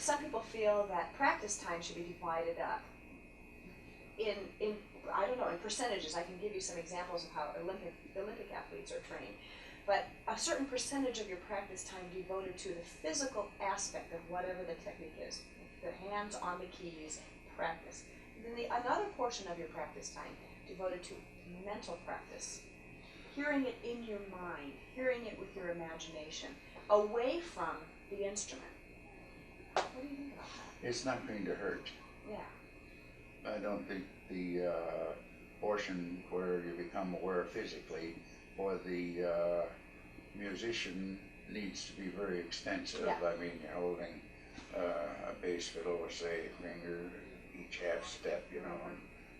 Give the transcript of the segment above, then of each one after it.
some people feel that practice time should be divided up in I don't know, in percentages. I can give you some examples of how Olympic athletes are trained. But a certain percentage of your practice time devoted to the physical aspect of whatever the technique is, the hands on the keys, practice. And then another portion of your practice time devoted to mental practice, hearing it in your mind, hearing it with your imagination, away from the instrument. What do you think about that? It's not going to hurt. Yeah. I don't think the portion where you become aware physically for the musician needs to be very extensive. Yeah. I mean, you're holding a bass fiddle with, say, finger each half step, you know, and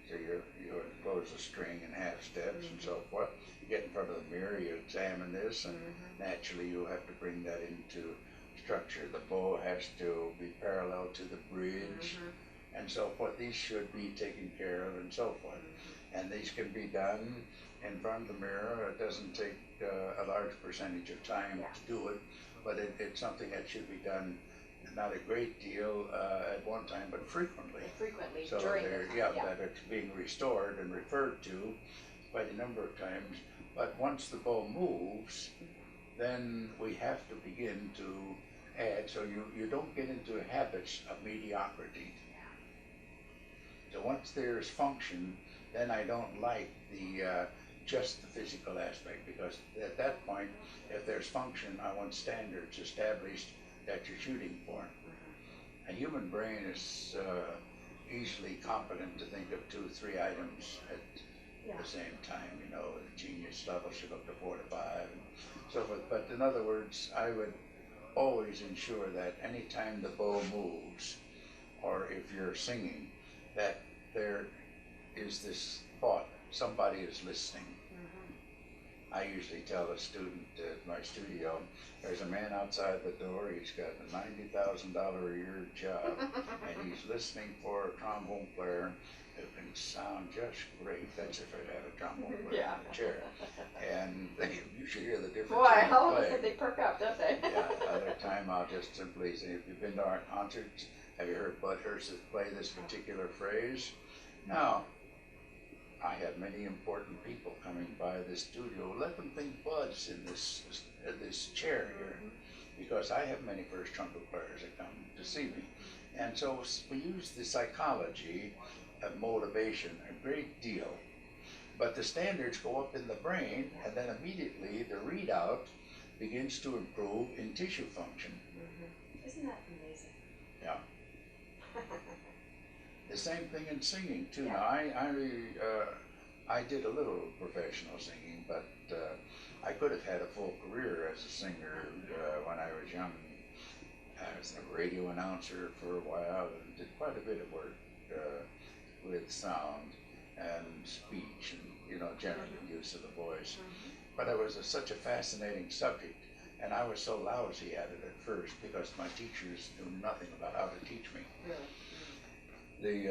so you close the string in half steps and so forth. You get in front of the mirror, you examine this, and naturally you have to bring that into structure. The bow has to be parallel to the bridge and so forth. These should be taken care of and so forth. And these can be done in front of the mirror. It doesn't take a large percentage of time to do it, but it's something that should be done not a great deal at one time, but frequently. Frequently, so during the time, that it's being restored and referred to quite a number of times. But once the bow moves, then we have to begin to add, so you don't get into habits of mediocrity. So once there's function, then I don't like the just the physical aspect, because at that point, if there's function, I want standards established that you're shooting for. A human brain is easily competent to think of 2 or 3 items at the same time. You know, the genius level should up to 4 to 5 and so forth. But in other words, I would always ensure that anytime the bow moves, or if you're singing, that there is this thought, somebody is listening. I usually tell a student at my studio, there's a man outside the door, he's got a $90,000 a year job, and he's listening for a trombone player who can sound just great. That's if I have a trombone player in the chair. And you should hear the difference in the play. They perk up, don't they? Other time I'll just simply say, if you've been to our concerts, have you heard Bud Hurst play this particular phrase? Now, I have many important people coming by the studio. Let them think Bud's in this chair here, because I have many first trumpet players that come to see me. And so we use the psychology of motivation a great deal. But the standards go up in the brain, and then immediately the readout begins to improve in tissue function. Isn't that amazing? Yeah. The same thing in singing too. Now I did a little professional singing, but I could have had a full career as a singer when I was young. I was a radio announcer for a while and did quite a bit of work with sound and speech and general use of the voice. But it was such a fascinating subject, and I was so lousy at it at first because my teachers knew nothing about how to teach me. They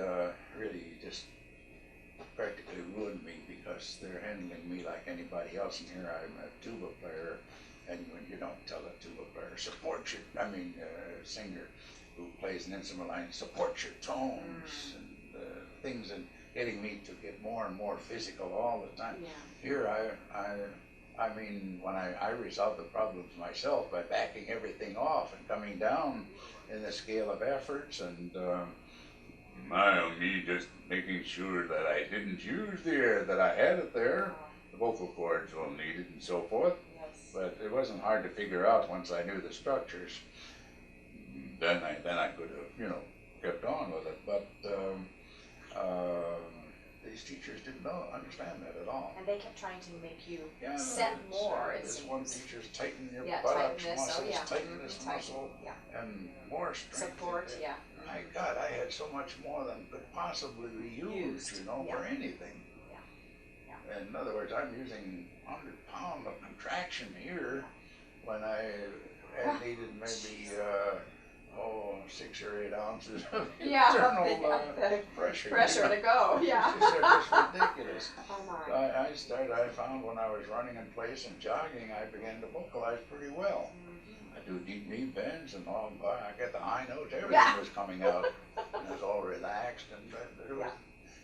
really just practically ruined me, because they're handling me like anybody else. And here I'm a tuba player, and when you don't tell a tuba player, singer who plays an instrument line, support your tones and things, and getting me to get more and more physical all the time. Here I mean, when I resolve the problems myself by backing everything off and coming down in the scale of efforts, and me just making sure that I didn't use the air, that I had it there. The vocal cords were needed and so forth. But it wasn't hard to figure out once I knew the structures. Then I could have, kept on with it. But these teachers didn't understand that at all. And they kept trying to make you set more. This one teacher's tighten your buttocks muscles, tighten this muscle, and more strength. Support, My God, I had so much more than could possibly be used, for anything. In other words, I'm using 100 pounds of contraction here when I had needed maybe 6 or 8 ounces of Yeah, internal the pressure. pressure to go, yeah. It's just ridiculous. Oh my. I found when I was running in place and jogging, I began to vocalize pretty well. I do deep knee bends and all, I get the high notes, everything was coming out. And I was all relaxed and it was,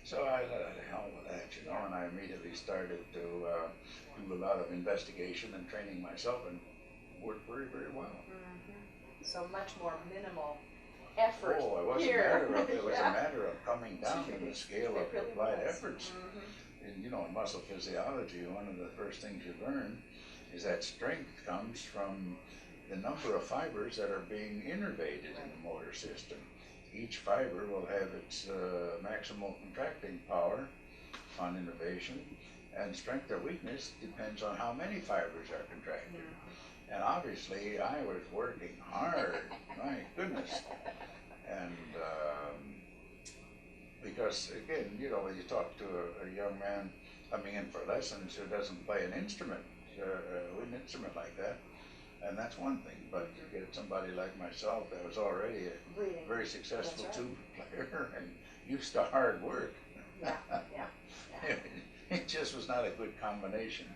so I thought, the hell with that, you know, and I immediately started to do a lot of investigation and training myself and worked very, very well. So much more minimal effort Oh, it was here. it was a matter of coming down in the scale of really applied was. efforts. And, you know, in muscle physiology, one of the first things you learn is that strength comes from the number of fibers that are being innervated in the motor system. Each fiber will have its maximal contracting power on innervation, and strength or weakness depends on how many fibers are contracted. And obviously, I was working hard, my goodness. And because, again, you know, when you talk to a young man coming in for lessons who doesn't play an instrument like that, and that's one thing. But you get somebody like myself that was already a very successful tuba player and used to hard work. It just was not a good combination.